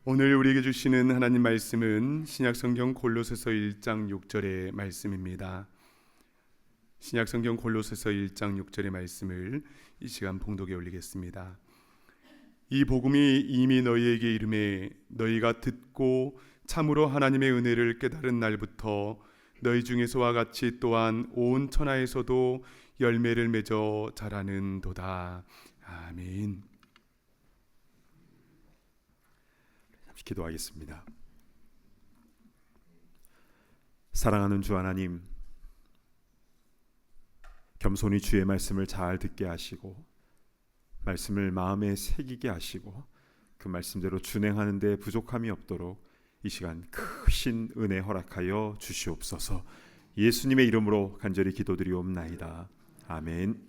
오늘 우리에게 주시는 하나님 말씀은 신약성경 골로새서 1장 6절의 말씀입니다. 신약성경 골로새서 1장 6절의 말씀을 이 시간 봉독에 올리겠습니다. 이 복음이 이미 너희에게 이르매 너희가 듣고 참으로 하나님의 은혜를 깨달은 날부터 너희 중에서와 같이 또한 온 천하에서도 열매를 맺어 자라는도다. 아멘. 기도하겠습니다. 사랑하는 주 하나님, 겸손히 주의 말씀을 잘 듣게 하시고 말씀을 마음에 새기게 하시고 그 말씀대로 준행하는 데 부족함이 없도록 이 시간 크신 은혜 허락하여 주시옵소서. 예수님의 이름으로 간절히 기도드리옵나이다. 아멘.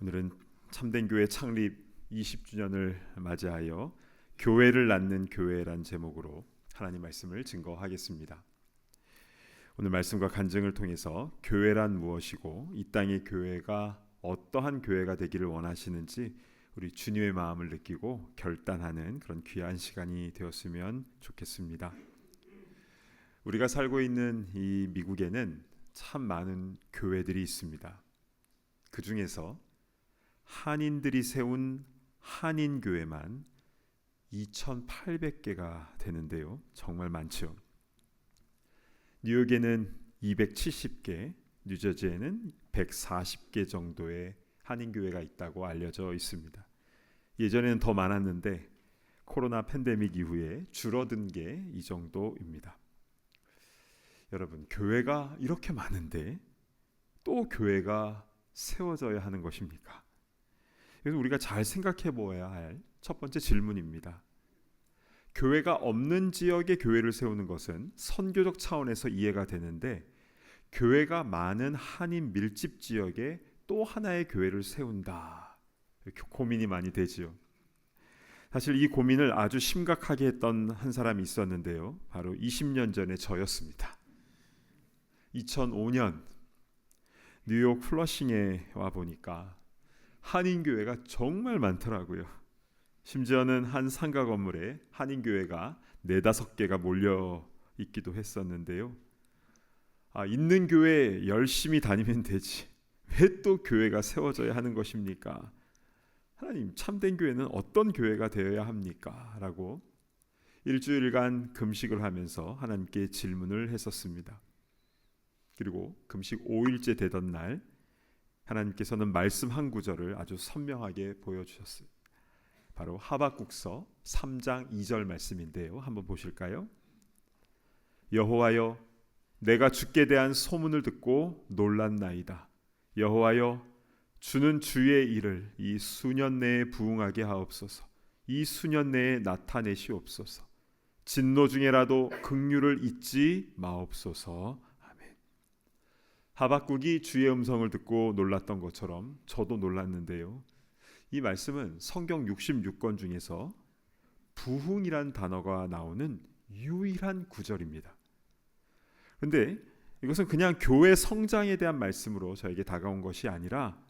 오늘은 참된 교회 창립 20주년을 맞이하여 교회를 낳는 교회란 제목으로 하나님 말씀을 증거하겠습니다. 오늘 말씀과 간증을 통해서 교회란 무엇이고 이 땅의 교회가 어떠한 교회가 되기를 원하시는지 우리 주님의 마음을 느끼고 결단하는 그런 귀한 시간이 되었으면 좋겠습니다. 우리가 살고 있는 이 미국에는 참 많은 교회들이 있습니다. 그 중에서 한인들이 세운 한인교회만 2,800개가 되는데요. 정말 많죠. 뉴욕에는 270개, 뉴저지에는 140개 정도의 한인교회가 있다고 알려져 있습니다. 예전에는 더 많았는데 코로나 팬데믹 이후에 줄어든 게 이 정도입니다. 여러분, 교회가 이렇게 많은데 또 교회가 세워져야 하는 것입니까? 그래서 우리가 잘 생각해 보아야 할 첫 번째 질문입니다. 교회가 없는 지역에 교회를 세우는 것은 선교적 차원에서 이해가 되는데 교회가 많은 한인 밀집 지역에 또 하나의 교회를 세운다. 이렇게 고민이 많이 되지요. 사실 이 고민을 아주 심각하게 했던 한 사람이 있었는데요. 바로 20년 전에 저였습니다. 2005년 뉴욕 플러싱에 와 보니까 한인교회가 정말 많더라고요. 심지어는 한 상가 건물에 한인교회가 4-5개가 몰려 있기도 했었는데요. 있는 교회 열심히 다니면 되지 왜 또 교회가 세워져야 하는 것입니까? 하나님, 참된 교회는 어떤 교회가 되어야 합니까? 라고 일주일간 금식을 하면서 하나님께 질문을 했었습니다. 그리고 금식 5일째 되던 날 하나님께서는 말씀 한 구절을 아주 선명하게 보여주셨어요. 바로 하박국서 3장 2절 말씀인데요. 한번 보실까요? 여호와여, 내가 주께 대한 소문을 듣고 놀랐나이다. 여호와여, 주는 주의 일을 이 수년 내에 부응하게 하옵소서. 이 수년 내에 나타내시옵소서. 진노 중에라도 긍휼을 잊지 마옵소서. 아멘. 하박국이 주의 음성을 듣고 놀랐던 것처럼 저도 놀랐는데요. 이 말씀은 성경 66권 중에서 부흥이란 단어가 나오는 유일한 구절입니다. 그런데 이것은 그냥 교회 성장에 대한 말씀으로 저에게 다가온 것이 아니라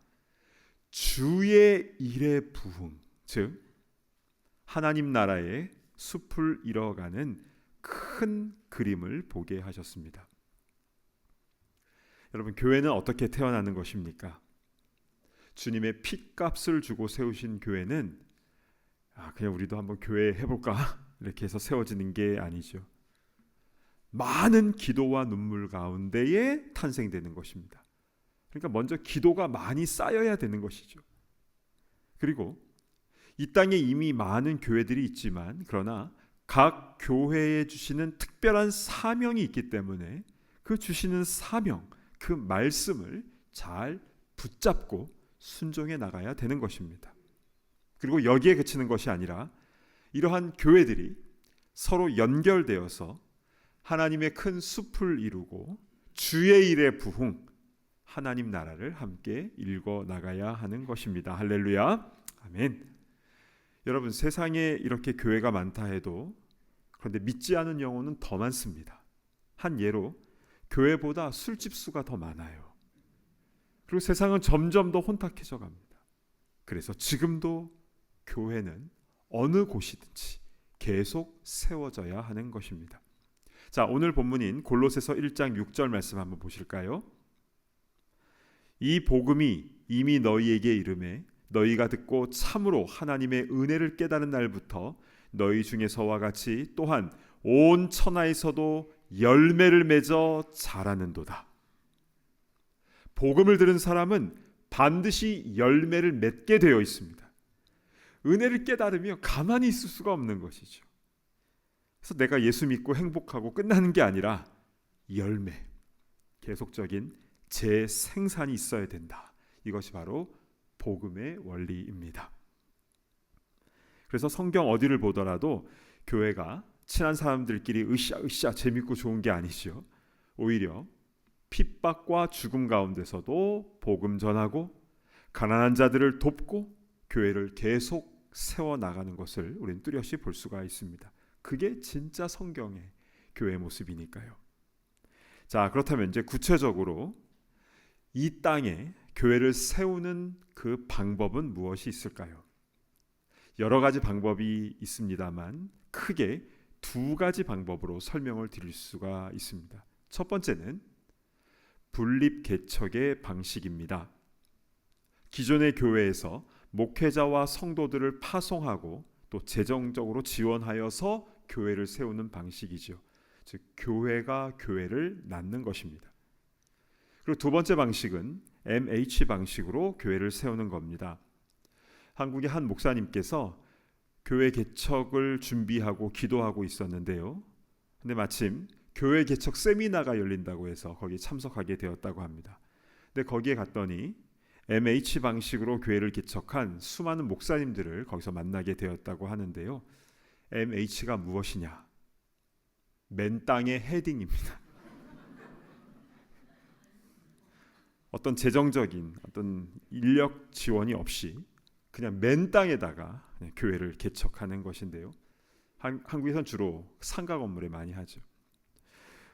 주의 일의 부흥, 즉 하나님 나라의 숲을 이뤄가는 큰 그림을 보게 하셨습니다. 여러분, 교회는 어떻게 태어나는 것입니까? 주님의 핏값을 주고 세우신 교회는 그냥 우리도 한번 교회 해볼까? 이렇게 해서 세워지는 게 아니죠. 많은 기도와 눈물 가운데에 탄생되는 것입니다. 그러니까 먼저 기도가 많이 쌓여야 되는 것이죠. 그리고 이 땅에 이미 많은 교회들이 있지만 그러나 각 교회에 주시는 특별한 사명이 있기 때문에 그 주시는 사명, 그 말씀을 잘 붙잡고 순종해 나가야 되는 것입니다. 그리고 여기에 그치는 것이 아니라 이러한 교회들이 서로 연결되어서 하나님의 큰 숲을 이루고 주의 일의 부흥, 하나님 나라를 함께 읽어 나가야 하는 것입니다. 할렐루야. 아멘. 여러분, 세상에 이렇게 교회가 많다 해도 그런데 믿지 않은 영혼은 더 많습니다. 한 예로 교회보다 술집 수가 더 많아요. 그리고 세상은 점점 더 혼탁해져 갑니다. 그래서 지금도 교회는 어느 곳이든지 계속 세워져야 하는 것입니다. 자, 오늘 본문인 골로새서 1장 6절 말씀 한번 보실까요? 이 복음이 이미 너희에게 이르매 너희가 듣고 참으로 하나님의 은혜를 깨달은 날부터 너희 중에서와 같이 또한 온 천하에서도 열매를 맺어 자라는도다. 복음을 들은 사람은 반드시 열매를 맺게 되어 있습니다. 은혜를 깨달으며 가만히 있을 수가 없는 것이죠. 그래서 내가 예수 믿고 행복하고 끝나는 게 아니라 열매, 계속적인 재생산이 있어야 된다. 이것이 바로 복음의 원리입니다. 그래서 성경 어디를 보더라도 교회가 친한 사람들끼리 으쌰으쌰 재밌고 좋은 게 아니죠. 오히려 핍박과 죽음 가운데서도 복음 전하고 가난한 자들을 돕고 교회를 계속 세워나가는 것을 우리는 뚜렷이 볼 수가 있습니다. 그게 진짜 성경의 교회 모습이니까요. 자, 그렇다면 이제 구체적으로 이 땅에 교회를 세우는 그 방법은 무엇이 있을까요? 여러 가지 방법이 있습니다만 크게 두 가지 방법으로 설명을 드릴 수가 있습니다. 첫 번째는 분립 개척의 방식입니다. 기존의 교회에서 목회자와 성도들을 파송하고 또 재정적으로 지원하여서 교회를 세우는 방식이죠. 즉 교회가 교회를 낳는 것입니다. 그리고 두 번째 방식은 MH 방식으로 교회를 세우는 겁니다. 한국의 한 목사님께서 교회 개척을 준비하고 기도하고 있었는데요. 근데 마침 교회 개척 세미나가 열린다고 해서 거기에 참석하게 되었다고 합니다. 근데 거기에 갔더니 MH 방식으로 교회를 개척한 수많은 목사님들을 거기서 만나게 되었다고 하는데요. MH가 무엇이냐? 맨 땅의 헤딩입니다. 어떤 재정적인 어떤 인력 지원이 없이 그냥 맨 땅에다가 교회를 개척하는 것인데요. 한국에서는 주로 상가 건물에 많이 하죠.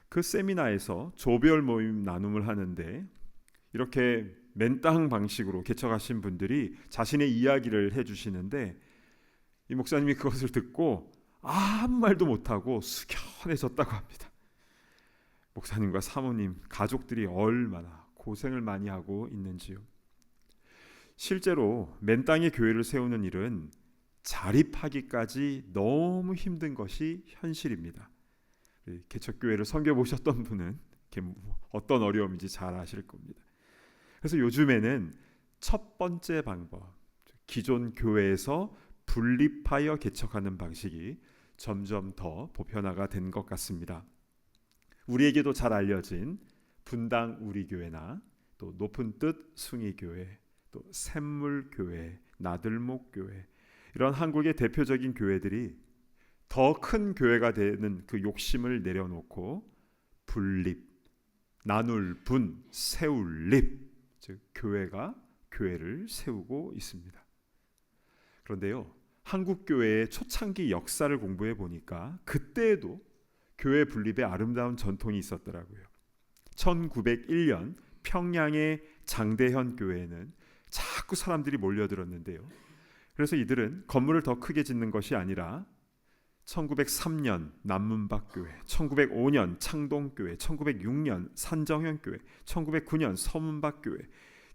그 세미나에서 조별 모임 나눔을 하는데 이렇게 맨 땅 방식으로 개척하신 분들이 자신의 이야기를 해주시는데 이 목사님이 그것을 듣고 아무 말도 못하고 숙연해졌다고 합니다. 목사님과 사모님, 가족들이 얼마나 고생을 많이 하고 있는지요. 실제로 맨 땅에 교회를 세우는 일은 자립하기까지 너무 힘든 것이 현실입니다. 개척교회를 섬겨보셨던 분은 어떤 어려움인지 잘 아실 겁니다. 그래서 요즘에는 첫 번째 방법, 기존 교회에서 분립하여 개척하는 방식이 점점 더 보편화가 된 것 같습니다. 우리에게도 잘 알려진 분당 우리교회나 또 높은 뜻 숭이교회, 또 샘물교회, 나들목교회, 이런 한국의 대표적인 교회들이 더 큰 교회가 되는 그 욕심을 내려놓고 분립, 나눌 분, 세울 립, 즉 교회가 교회를 세우고 있습니다. 그런데요, 한국 교회의 초창기 역사를 공부해 보니까 그때에도 교회 분립의 아름다운 전통이 있었더라고요. 1901년 평양의 장대현 교회에는 자꾸 사람들이 몰려들었는데요. 그래서 이들은 건물을 더 크게 짓는 것이 아니라 1903년 남문박교회, 1905년 창동교회, 1906년 산정현교회, 1909년 서문박교회,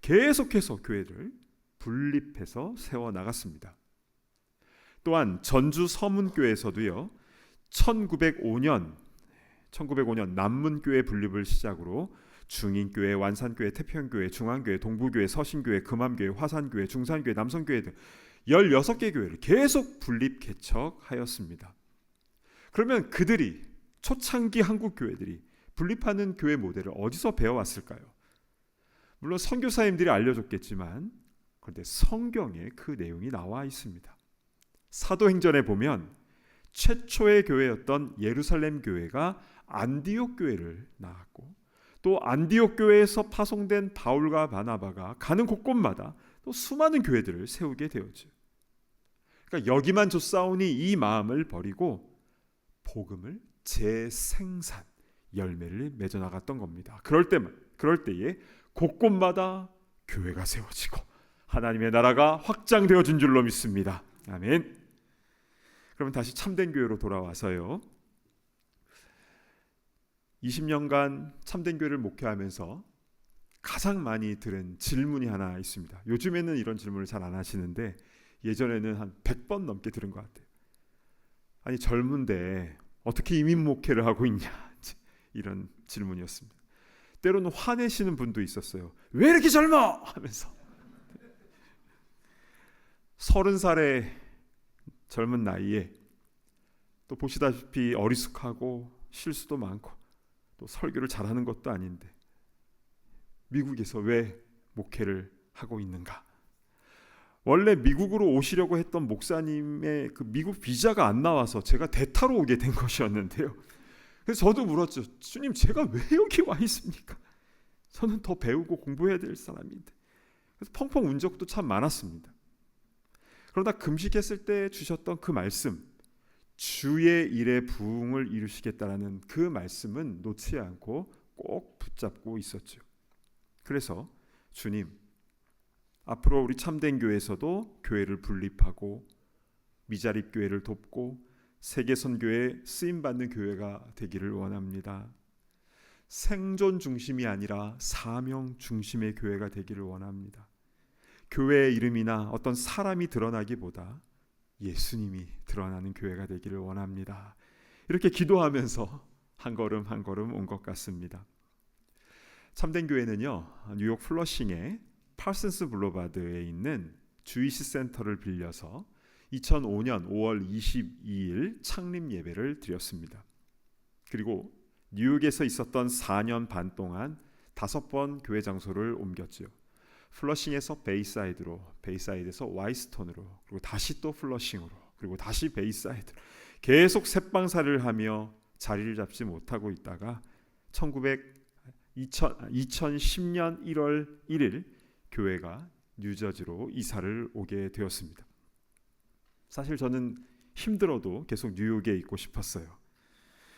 계속해서 교회를 분립해서 세워나갔습니다. 또한 전주 서문교회에서도요, 1905년 남문교회 분립을 시작으로 중인교회, 완산교회, 태평교회, 중앙교회, 동부교회, 서신교회, 금암교회, 화산교회, 중산교회, 남성교회 등 16개 교회를 계속 분립 개척하였습니다. 그러면 그들이 초창기 한국 교회들이 분립하는 교회 모델을 어디서 배워왔을까요? 물론 선교사님들이 알려줬겠지만 그런데 성경에 그 내용이 나와 있습니다. 사도행전에 보면 최초의 교회였던 예루살렘 교회가 안디옥 교회를 낳았고 또 안디옥 교회에서 파송된 바울과 바나바가 가는 곳곳마다 또 수많은 교회들을 세우게 되었죠. 그러니까 여기만 쫓아오니 이 마음을 버리고 복음을 재생산, 열매를 맺어 나갔던 겁니다. 그럴 때에 곳곳마다 교회가 세워지고 하나님의 나라가 확장되어진 줄로 믿습니다. 아멘. 그러면 다시 참된 교회로 돌아와서요. 20년간 참된 교회를 목회하면서 가장 많이 들은 질문이 하나 있습니다. 요즘에는 이런 질문을 잘 안 하시는데 예전에는 한 100번 넘게 들은 것 같아요. 아니 젊은데 어떻게 이민 목회를 하고 있냐, 이런 질문이었습니다. 때로는 화내시는 분도 있었어요. 왜 이렇게 젊어? 하면서 30살의 젊은 나이에 또 보시다시피 어리숙하고 실수도 많고 또 설교를 잘하는 것도 아닌데 미국에서 왜 목회를 하고 있는가? 원래 미국으로 오시려고 했던 목사님의 그 미국 비자가 안 나와서 제가 대타로 오게 된 것이었는데요. 그래서 저도 물었죠. 주님, 제가 왜 여기 와 있습니까? 저는 더 배우고 공부해야 될 사람인데. 그래서 펑펑 운 적도 참 많았습니다. 그러다 금식했을 때 주셨던 그 말씀, 주의 일에 부흥을 이루시겠다라는 그 말씀은 놓지 않고 꼭 붙잡고 있었죠. 그래서 주님, 앞으로 우리 참된 교회에서도 교회를 분립하고 미자립 교회를 돕고 세계선교에 쓰임받는 교회가 되기를 원합니다. 생존 중심이 아니라 사명 중심의 교회가 되기를 원합니다. 교회의 이름이나 어떤 사람이 드러나기보다 예수님이 드러나는 교회가 되기를 원합니다. 이렇게 기도하면서 한 걸음 한 걸음 온 것 같습니다. 참된 교회는요, 뉴욕 플러싱의 파슨스 블루바드에 있는 주이시 센터를 빌려서 2005년 5월 22일 창립 예배를 드렸습니다. 그리고 뉴욕에서 있었던 4년 반 동안 5번 교회 장소를 옮겼죠. 플러싱에서 베이사이드로, 베이사이드에서 와이스톤으로, 그리고 다시 또 플러싱으로, 그리고 다시 베이사이드로 계속 셋방사를 하며 자리를 잡지 못하고 있다가 2010년 1월 1일 교회가 뉴저지로 이사를 오게 되었습니다. 사실 저는 힘들어도 계속 뉴욕에 있고 싶었어요.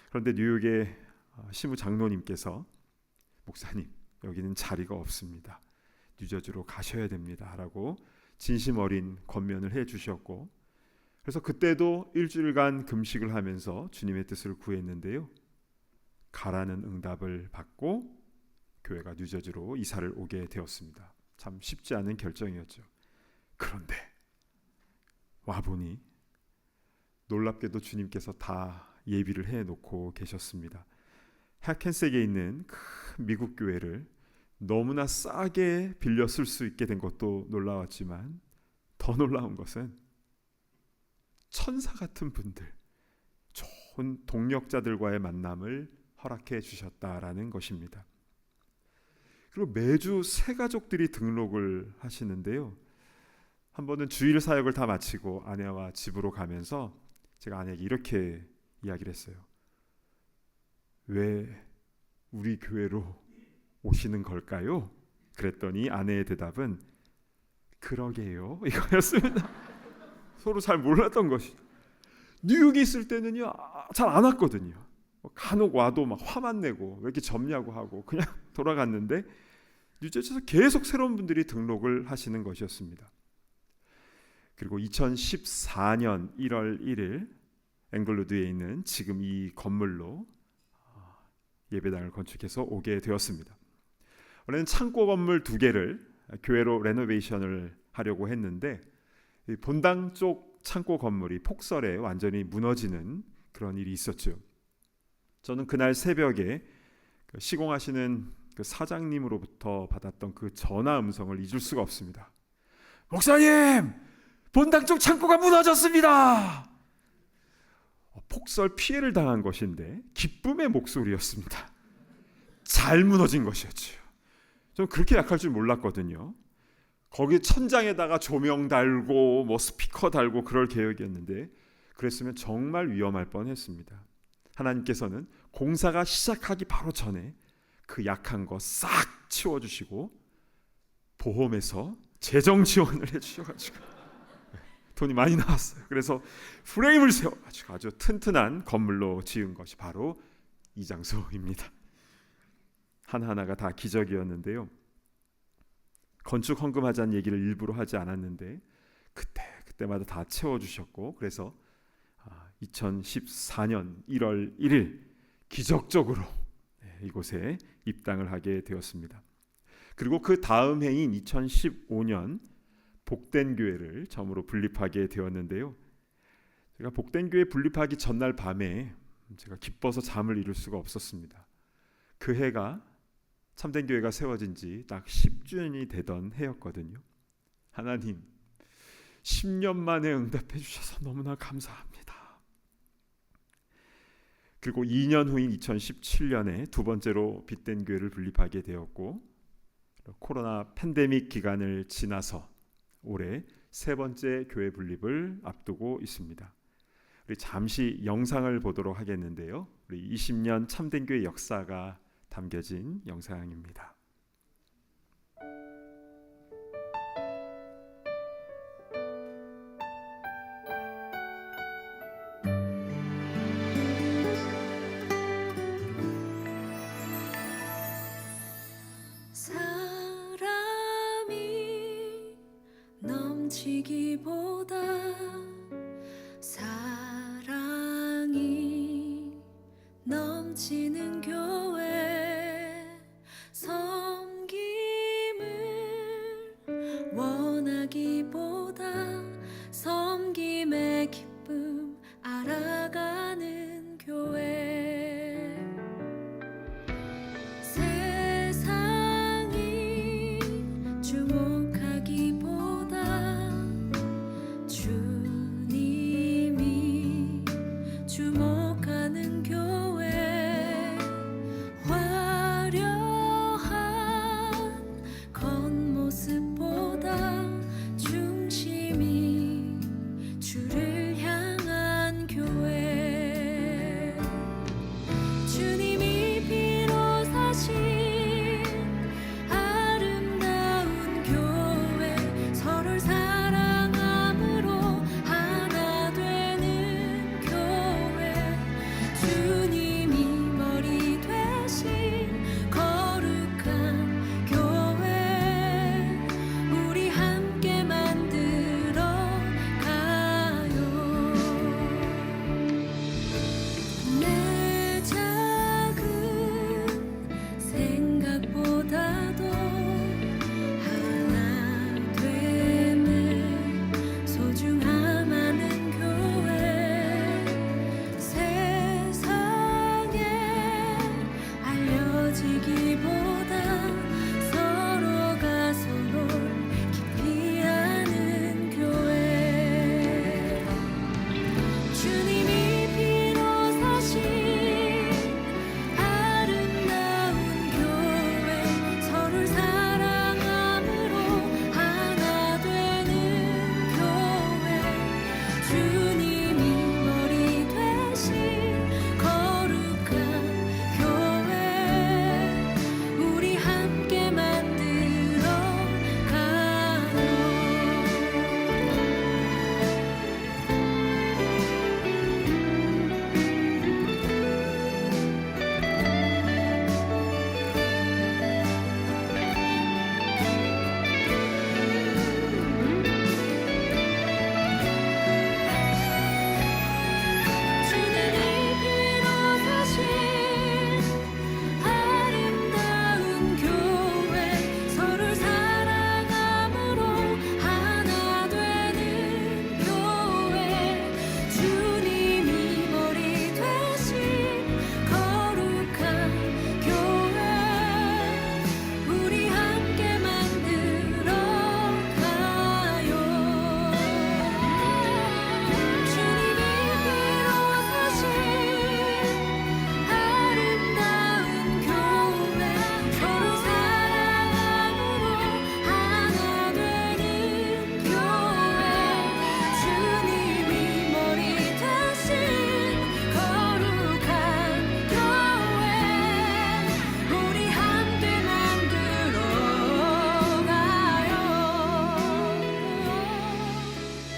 그런데 뉴욕의 시무 장로님께서 목사님, 여기는 자리가 없습니다. 뉴저지로 가셔야 됩니다. 라고 진심 어린 권면을 해주셨고, 그래서 그때도 일주일간 금식을 하면서 주님의 뜻을 구했는데요. 가라는 응답을 받고 교회가 뉴저지로 이사를 오게 되었습니다. 참 쉽지 않은 결정이었죠. 그런데 와보니 놀랍게도 주님께서 다 예비를 해놓고 계셨습니다. 해켄색에 있는 큰 미국 교회를 너무나 싸게 빌려 쓸 수 있게 된 것도 놀라웠지만 더 놀라운 것은 천사 같은 분들, 좋은 동력자들과의 만남을 허락해 주셨다라는 것입니다. 그리고 매주 새 가족들이 등록을 하시는데요. 한 번은 주일 사역을 다 마치고 아내와 집으로 가면서 제가 아내에게 이렇게 이야기를 했어요. 왜 우리 교회로 오시는 걸까요? 그랬더니 아내의 대답은 그러게요, 이거였습니다. 서로 잘 몰랐던 것이. 뉴욕에 있을 때는요, 잘 안 왔거든요. 간혹 와도 막 화만 내고 왜 이렇게 젊냐고 하고 그냥 돌아갔는데 뉴저지에서 계속 새로운 분들이 등록을 하시는 것이었습니다. 그리고 2014년 1월 1일 앵글우드에 있는 지금 이 건물로 예배당을 건축해서 오게 되었습니다. 원래는 창고 건물 2개를 교회로 레노베이션을 하려고 했는데 본당 쪽 창고 건물이 폭설에 완전히 무너지는 그런 일이 있었죠. 저는 그날 새벽에 시공하시는 그 사장님으로부터 받았던 그 전화 음성을 잊을 수가 없습니다. 목사님, 본당 쪽 창고가 무너졌습니다. 폭설 피해를 당한 것인데 기쁨의 목소리였습니다. 잘 무너진 것이었죠. 저는 그렇게 약할 줄 몰랐거든요. 거기 천장에다가 조명 달고 뭐 스피커 달고 그럴 계획이었는데 그랬으면 정말 위험할 뻔했습니다. 하나님께서는 공사가 시작하기 바로 전에 그 약한 거 싹 치워주시고 보험에서 재정 지원을 해주셔가지고 돈이 많이 나왔어요. 그래서 프레임을 세워가지고 아주 튼튼한 건물로 지은 것이 바로 이 장소입니다. 하나하나가 다 기적이었는데요. 건축 헌금하자는 얘기를 일부러 하지 않았는데 그때마다 다 채워주셨고, 그래서 2014년 1월 1일 기적적으로 이곳에 입당을 하게 되었습니다. 그리고 그 다음 해인 2015년 복된 교회를 처음으로 분립하게 되었는데요. 제가 복된 교회 분립하기 전날 밤에 제가 기뻐서 잠을 이룰 수가 없었습니다. 그 해가 참된 교회가 세워진 지 딱 10주년이 되던 해였거든요. 하나님, 10년 만에 응답해 주셔서 너무나 감사합니다. 그리고 2년 후인 2017년에 두 번째로 빛된 교회를 분립하게 되었고, 코로나 팬데믹 기간을 지나서 올해 세 번째 교회 분립을 앞두고 있습니다. 우리 잠시 영상을 보도록 하겠는데요. 우리 20년 참된 교회 역사가 담겨진 영상입니다. 사람이 넘치기보다 사랑이 넘치는 교회, 섬김을 원하기보다 섬김의 기쁨 알아가는 교회, 세상이 주목하기보다 주님이 주목하는 교회, 화려한 겉모습보다 중심이 주를 향한 교회, 주님이 피로 사신 아름다운 교회, 서로를 사랑함으로 하나 되는 교회, 주님이 머리 되신 거룩한 교회, 우리 함께 만들어 가요. 내 작은 생각보다도 하나 됨을 소중함 아는 교회, 세상에 알려지기보다 서로가 서로를 깊이 아는 교회, 주님이 피로 사신 아름다운 교회, 서로를 사랑함으로 하나 되는 교회, 주님이 머리 되신 거룩한 교회, 우리 함께 만들어 가요. 주님이 피로 사신 아름다운 교회, 서로를 사랑함으로 하나 되는 교회, 주님이 머리 되신 거룩한 교회, 우리 함께 만들어 가요. 주님이 피로 사신 아름다운 교회, 서로 사랑함으로 하나 되는 교회, 주님이 머리 되신 거룩한 교회, 우리 함께 만들어 가요.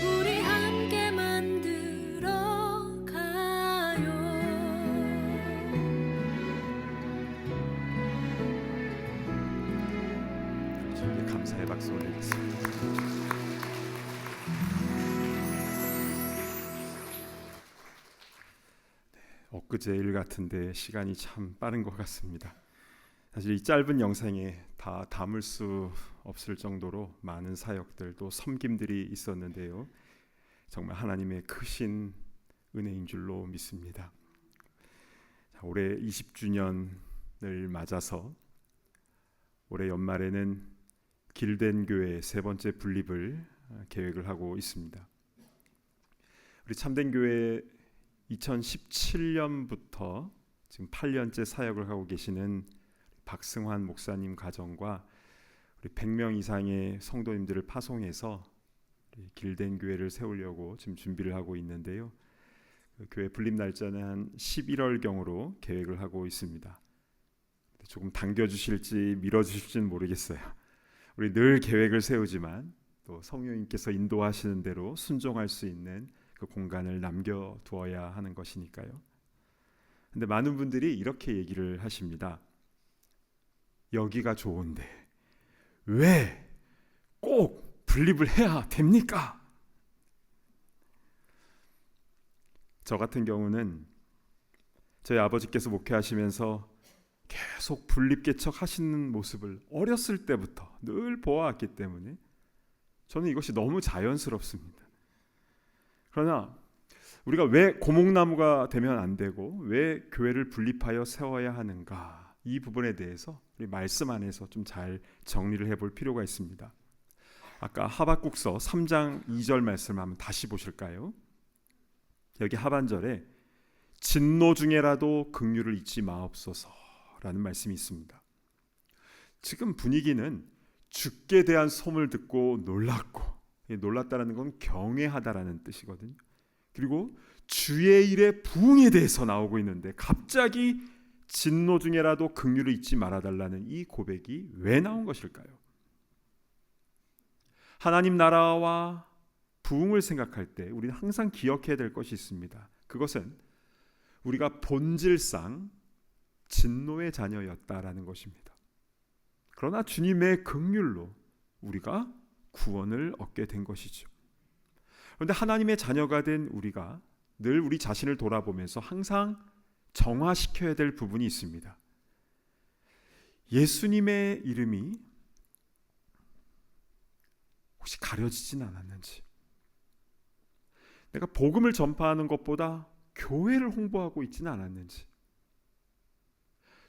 우리 함께 만들어 가요. 저에게 감사의 박수 올리겠습니다. 엊그제 일 같은데 시간이 참 빠른 것 같습니다. 사실 이 짧은 영상에 다 담을 수 없을 정도로 많은 사역들 또 섬김들이 있었는데요. 정말 하나님의 크신 은혜인 줄로 믿습니다. 올해 20주년을 맞아서 올해 연말에는 길된 교회 세 번째 분립을 계획을 하고 있습니다. 우리 참된 교회 2017년부터 지금 8년째 사역을 하고 계시는 박승환 목사님 가정과 우리 100명 이상의 성도님들을 파송해서 길된 교회를 세우려고 지금 준비를 하고 있는데요. 그 교회 분립 날짜는 한 11월경으로 계획을 하고 있습니다. 조금 당겨주실지 밀어주실지는 모르겠어요. 우리 늘 계획을 세우지만 또 성령님께서 인도하시는 대로 순종할 수 있는 그 공간을 남겨두어야 하는 것이니까요. 근데 많은 분들이 이렇게 얘기를 하십니다. 여기가 좋은데 왜 꼭 분립을 해야 됩니까? 저 같은 경우는 저희 아버지께서 목회하시면서 계속 분립개척 하시는 모습을 어렸을 때부터 늘 보아왔기 때문에 저는 이것이 너무 자연스럽습니다. 그러나 우리가 왜 고목나무가 되면 안 되고 왜 교회를 분립하여 세워야 하는가, 이 부분에 대해서 우리 말씀 안에서 좀 잘 정리를 해볼 필요가 있습니다. 아까 하박국서 3장 2절 말씀 한번 다시 보실까요? 여기 하반절에 진노 중에라도 긍휼을 잊지 마옵소서라는 말씀이 있습니다. 지금 분위기는 죽게 대한 소문을 듣고 놀랐고, 놀랐다는 건 경외하다라는 뜻이거든요. 그리고 주의 일의 부흥에 대해서 나오고 있는데 갑자기 진노 중에라도 긍휼을 잊지 말아달라는 이 고백이 왜 나온 것일까요? 하나님 나라와 부흥을 생각할 때 우리는 항상 기억해야 될 것이 있습니다. 그것은 우리가 본질상 진노의 자녀였다라는 것입니다. 그러나 주님의 긍휼로 우리가 구원을 얻게 된 것이죠. 그런데 하나님의 자녀가 된 우리가 늘 우리 자신을 돌아보면서 항상 정화시켜야 될 부분이 있습니다. 예수님의 이름이 혹시 가려지진 않았는지, 내가 복음을 전파하는 것보다 교회를 홍보하고 있지는 않았는지,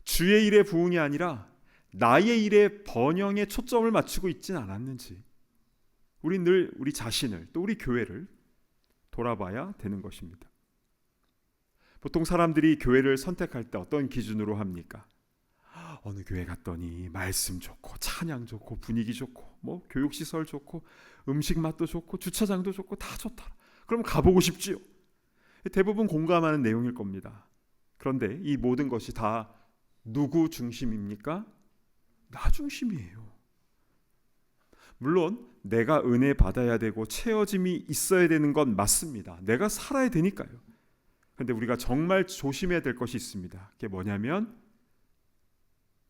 주의 일의 부흥이 아니라 나의 일의 번영에 초점을 맞추고 있지는 않았는지, 우리 늘 우리 자신을 또 우리 교회를 돌아봐야 되는 것입니다. 보통 사람들이 교회를 선택할 때 어떤 기준으로 합니까? 어느 교회 갔더니 말씀 좋고 찬양 좋고 분위기 좋고 뭐 교육시설 좋고 음식 맛도 좋고 주차장도 좋고 다 좋다. 그럼 가보고 싶지요. 대부분 공감하는 내용일 겁니다. 그런데 이 모든 것이 다 누구 중심입니까? 나 중심이에요. 물론 내가 은혜 받아야 되고 채워짐이 있어야 되는 건 맞습니다. 내가 살아야 되니까요. 그런데 우리가 정말 조심해야 될 것이 있습니다. 그게 뭐냐면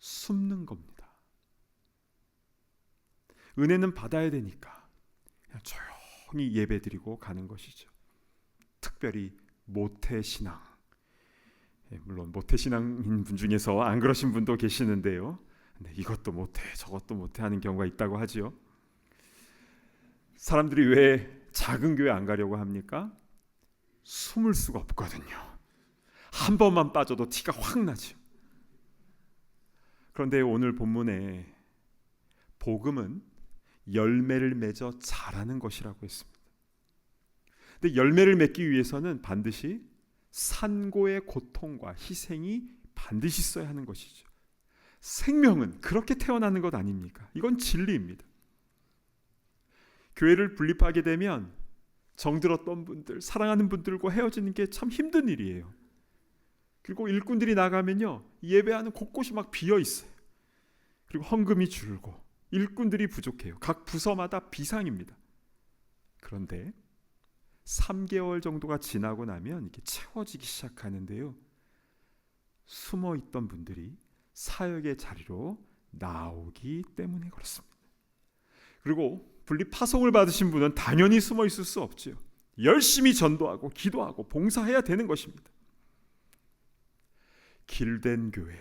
숨는 겁니다. 은혜는 받아야 되니까 그냥 조용히 예배드리고 가는 것이죠. 특별히 모태신앙, 물론 모태신앙인 분 중에서 안 그러신 분도 계시는데요. 근데 이것도 못해 저것도 못해 하는 경우가 있다고 하지요. 사람들이 왜 작은 교회 안 가려고 합니까? 숨을 수가 없거든요. 한 번만 빠져도 티가 확 나죠. 그런데 오늘 본문에 복음은 열매를 맺어 자라는 것이라고 했습니다. 근데 열매를 맺기 위해서는 반드시 산고의 고통과 희생이 반드시 있어야 하는 것이죠. 생명은 그렇게 태어나는 것 아닙니까? 이건 진리입니다. 교회를 분립하게 되면 정들었던 분들, 사랑하는 분들과 헤어지는 게 참 힘든 일이에요. 그리고 일꾼들이 나가면요, 예배하는 곳곳이 막 비어 있어요. 그리고 헌금이 줄고 일꾼들이 부족해요. 각 부서마다 비상입니다. 그런데 3개월 정도가 지나고 나면 이렇게 채워지기 시작하는데요. 숨어 있던 분들이 사역의 자리로 나오기 때문에 그렇습니다. 그리고 분립 파송을 받으신 분은 당연히 숨어 있을 수 없지요. 열심히 전도하고 기도하고 봉사해야 되는 것입니다. 길된 교회.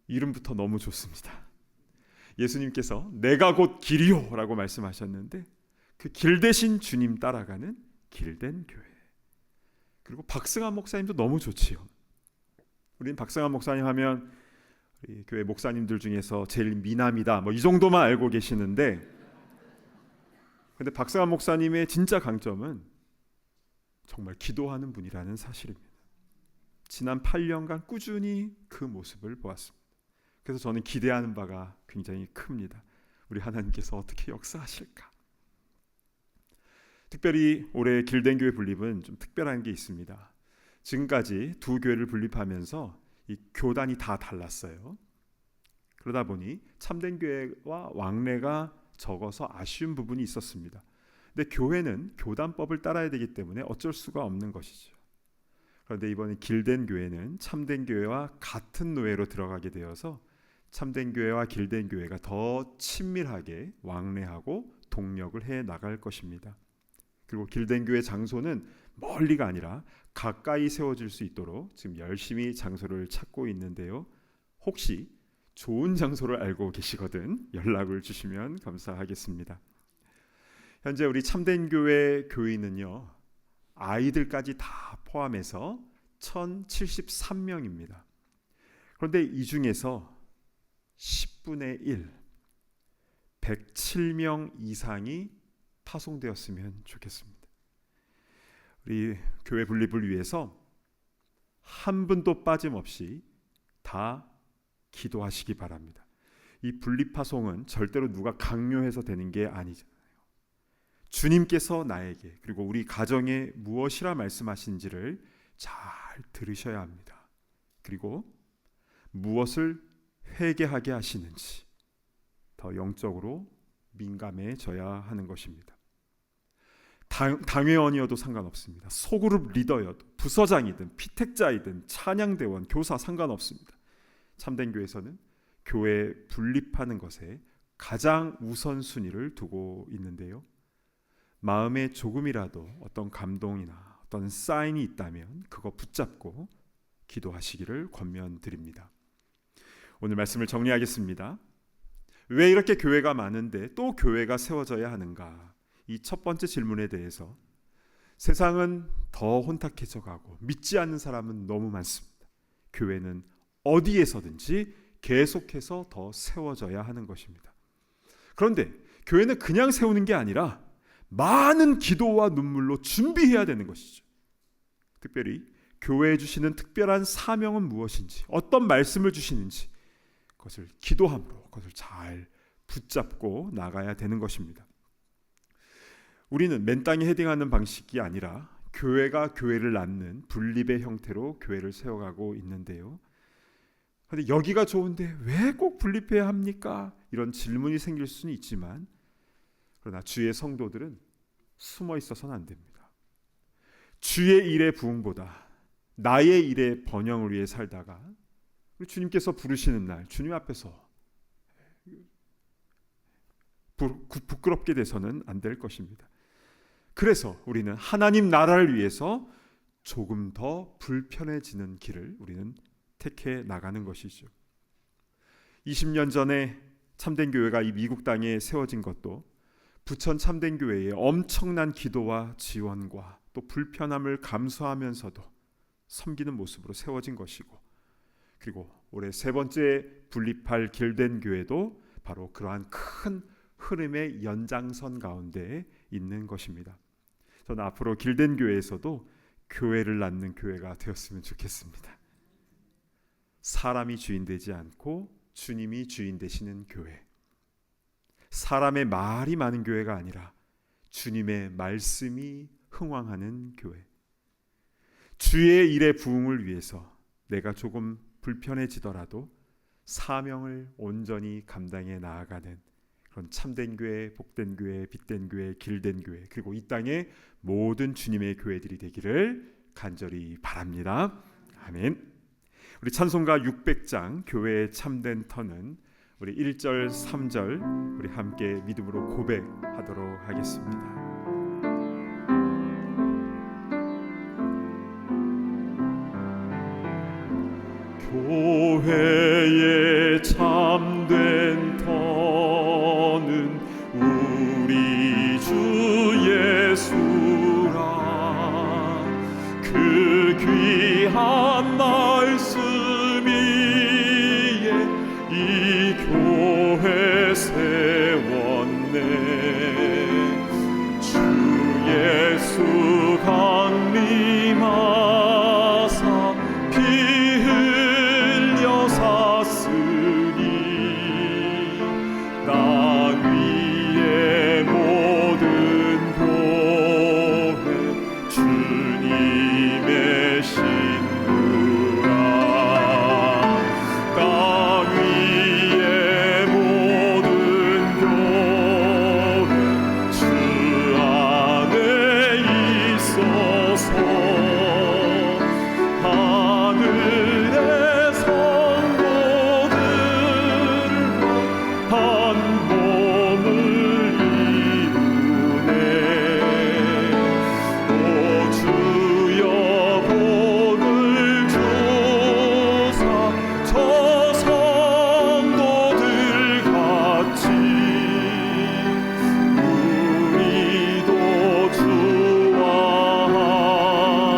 이름부터 너무 좋습니다. 예수님께서 내가 곧 길이요 라고 말씀하셨는데 그 길 대신 주님 따라가는 길된 교회. 그리고 박승환 목사님도 너무 좋지요. 우린 박승환 목사님 하면 우리 교회 목사님들 중에서 제일 미남이다 뭐 이 정도만 알고 계시는데, 근데 박승환 목사님의 진짜 강점은 정말 기도하는 분이라는 사실입니다. 지난 8년간 꾸준히 그 모습을 보았습니다. 그래서 저는 기대하는 바가 굉장히 큽니다. 우리 하나님께서 어떻게 역사하실까? 특별히 올해 길된 교회 분립은 좀 특별한 게 있습니다. 지금까지 두 교회를 분립하면서 이 교단이 다 달랐어요. 그러다 보니 참된 교회와 왕래가 적어서 아쉬운 부분이 있었습니다. 근데 교회는 교단법을 따라야 되기 때문에 어쩔 수가 없는 것이죠. 그런데 이번에 길된 교회는 참된 교회와 같은 노예로 들어가게 되어서 참된 교회와 길된 교회가 더 친밀하게 왕래하고 동력을 해 나갈 것입니다. 그리고 길된 교회 장소는 멀리가 아니라 가까이 세워질 수 있도록 지금 열심히 장소를 찾고 있는데요. 혹시 좋은 장소를 알고 계시거든 연락을 주시면 감사하겠습니다. 현재 우리 참된 교회 교인은요, 아이들까지 다 포함해서 1073명입니다. 그런데 이 중에서 10분의 1, 107명 이상이 파송되었으면 좋겠습니다. 우리 교회 분립을 위해서 한 분도 빠짐없이 다 기도하시기 바랍니다. 이 분립 파송은 절대로 누가 강요해서 되는 게 아니잖아요. 주님께서 나에게 그리고 우리 가정에 무엇이라 말씀하신지를 잘 들으셔야 합니다. 그리고 무엇을 회개하게 하시는지 더 영적으로 민감해져야 하는 것입니다. 당회원이어도 상관없습니다. 소그룹 리더여도 부서장이든 피택자이든 찬양대원, 교사 상관없습니다. 참된 교회에서는 교회 분립하는 것에 가장 우선순위를 두고 있는데요. 마음에 조금이라도 어떤 감동이나 어떤 사인이 있다면 그거 붙잡고 기도하시기를 권면드립니다. 오늘 말씀을 정리하겠습니다. 왜 이렇게 교회가 많은데 또 교회가 세워져야 하는가? 이 첫 번째 질문에 대해서 세상은 더 혼탁해져 가고 믿지 않는 사람은 너무 많습니다. 교회는 어디에서든지 계속해서 더 세워져야 하는 것입니다. 그런데 교회는 그냥 세우는 게 아니라 많은 기도와 눈물로 준비해야 되는 것이죠. 특별히 교회에 주시는 특별한 사명은 무엇인지, 어떤 말씀을 주시는지 그것을 기도함으로 그것을 잘 붙잡고 나가야 되는 것입니다. 우리는 맨 땅에 헤딩하는 방식이 아니라 교회가 교회를 낳는 분립의 형태로 교회를 세워가고 있는데요. 그런데 여기가 좋은데 왜 꼭 분립해야 합니까? 이런 질문이 생길 수는 있지만, 그러나 주의 성도들은 숨어 있어서는 안 됩니다. 주의 일의 부흥보다 나의 일의 번영을 위해 살다가 주님께서 부르시는 날 주님 앞에서 부끄럽게 돼서는 안 될 것입니다. 그래서 우리는 하나님 나라를 위해서 조금 더 불편해지는 길을 우리는 택해 나가는 것이죠. 20년 전에 참된 교회가 이 미국 땅에 세워진 것도 부천 참된 교회의 엄청난 기도와 지원과 또 불편함을 감수하면서도 섬기는 모습으로 세워진 것이고, 그리고 올해 세 번째 분립할 길된 교회도 바로 그러한 큰 흐름의 연장선 가운데 있는 것입니다. 저는 앞으로 길된 교회에서도 교회를 낳는 교회가 되었으면 좋겠습니다. 사람이 주인 되지 않고 주님이 주인 되시는 교회. 사람의 말이 많은 교회가 아니라 주님의 말씀이 흥왕하는 교회. 주의 일의 부흥을 위해서 내가 조금 불편해지더라도 사명을 온전히 감당해 나아가는 그런 참된 교회, 복된 교회, 빛된 교회, 길된 교회, 그리고 이 땅의 모든 주님의 교회들이 되기를 간절히 바랍니다. 아멘. 우리 찬송가 600장 교회의 참된 터는 우리 1절, 3절 우리 함께 믿음으로 고백하도록 하겠습니다. 교회의 참된 터는 우리 주 예수라. 그 귀한 말씀 위에 이 교회 세웠네. 주 예수 강림하사 피 흘려 샀으니 땅 위의 모든 교회 주님의 신부라. 땅 위의 모든 교회 주 안에 있어서 하늘의 성도들과 한 몸을 이루네. 오 주여 복을 주사 저 성도들 같이 우리도 주와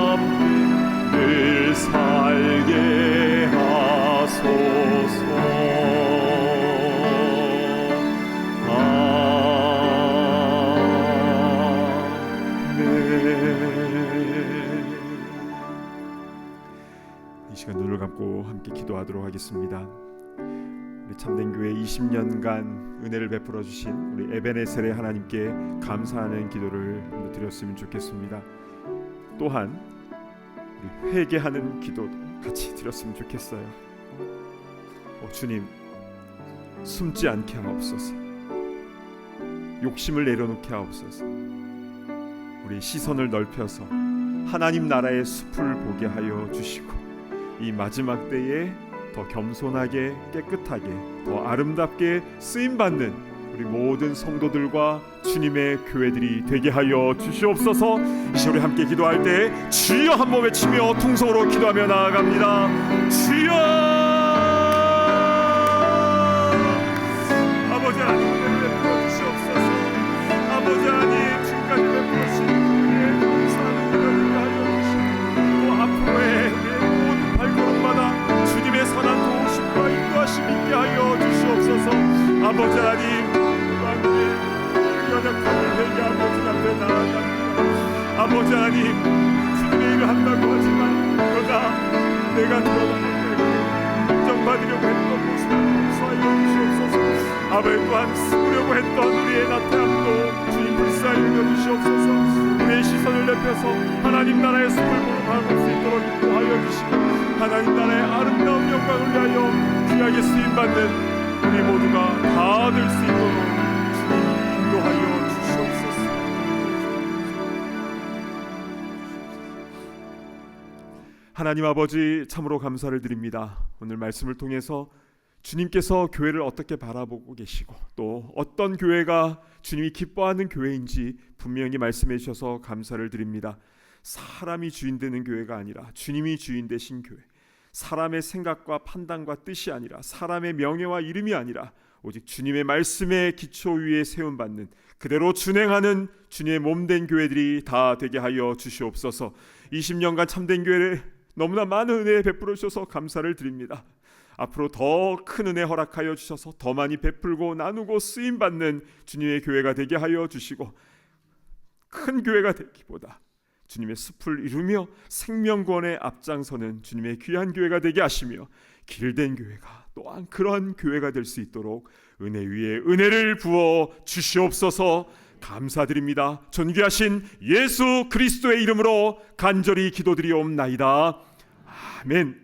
함께 늘 살게 하소서. 이 시간 눈을 감고 함께 기도하도록 하겠습니다. 우리 참된 교회 20년간 은혜를 베풀어 주신 우리 에베네셀의 하나님께 감사하는 기도를 드렸으면 좋겠습니다. 또한 우리 회개하는 기도도 같이 드렸으면 좋겠어요. 주님, 숨지 않게 하옵소서. 욕심을 내려놓게 하옵소서. 우리 시선을 넓혀서 하나님 나라의 숲을 보게 하여 주시고 이 마지막 때에 더 겸손하게 깨끗하게 더 아름답게 쓰임받는 우리 모든 성도들과 주님의 교회들이 되게 하여 주시옵소서. 이 시간 우리 함께 기도할 때 주여 한번 외치며 통성으로 기도하며 나아갑니다. 주여! 아버지 하나님 은혜를 베풀어 주시옵소서. 아버지 하나님 지금까지 베풀어주신 우리의 사랑을 되게 하여 주시고 또 앞으로의 우리의 모든 발걸음마다 주님의 선한 도우심과 인도하심 있게 하여 주시옵소서. 아버지 하나님 우리의 연약함을 회개하고 주님 앞에 나아갑니다. 아버지 하나님 주님의 일을 한다고 하지만 그러나 내가 들어가는 인정받으려고 했던 모습을 용서하여 주시옵소서. 아버지 또한 숨으려고 했던 우리의 나태함도 주님 불쌍히 여겨주시옵소서. 우리의 시선을 넓혀서 하나님 나라의 숲을 보러 가볼 수 있도록 인도하여 주시고 하나님 나라의 아름다운 영광을 위하여 귀하게 쓰임받는 우리 모두가 다 될 수 있도록 주님 인도하여 주시옵소서. 하나님 아버지 참으로 감사를 드립니다. 오늘 말씀을 통해서 주님께서 교회를 어떻게 바라보고 계시고 또 어떤 교회가 주님이 기뻐하는 교회인지 분명히 말씀해 주셔서 감사를 드립니다. 사람이 주인 되는 교회가 아니라 주님이 주인 되신 교회, 사람의 생각과 판단과 뜻이 아니라 사람의 명예와 이름이 아니라 오직 주님의 말씀의 기초 위에 세움받는 그대로 준행하는 주님의 몸된 교회들이 다 되게 하여 주시옵소서. 20년간 참된 교회를 너무나 많은 은혜 베풀어 주셔서 감사를 드립니다. 앞으로 더 큰 은혜 허락하여 주셔서 더 많이 베풀고 나누고 쓰임받는 주님의 교회가 되게 하여 주시고 큰 교회가 되기보다 주님의 숲을 이루며 생명권에 앞장서는 주님의 귀한 교회가 되게 하시며 길된 교회가 또한 그러한 교회가 될 수 있도록 은혜 위에 은혜를 부어 주시옵소서. 감사드립니다. 존귀하신 예수 그리스도의 이름으로 간절히 기도드리옵나이다. 아멘.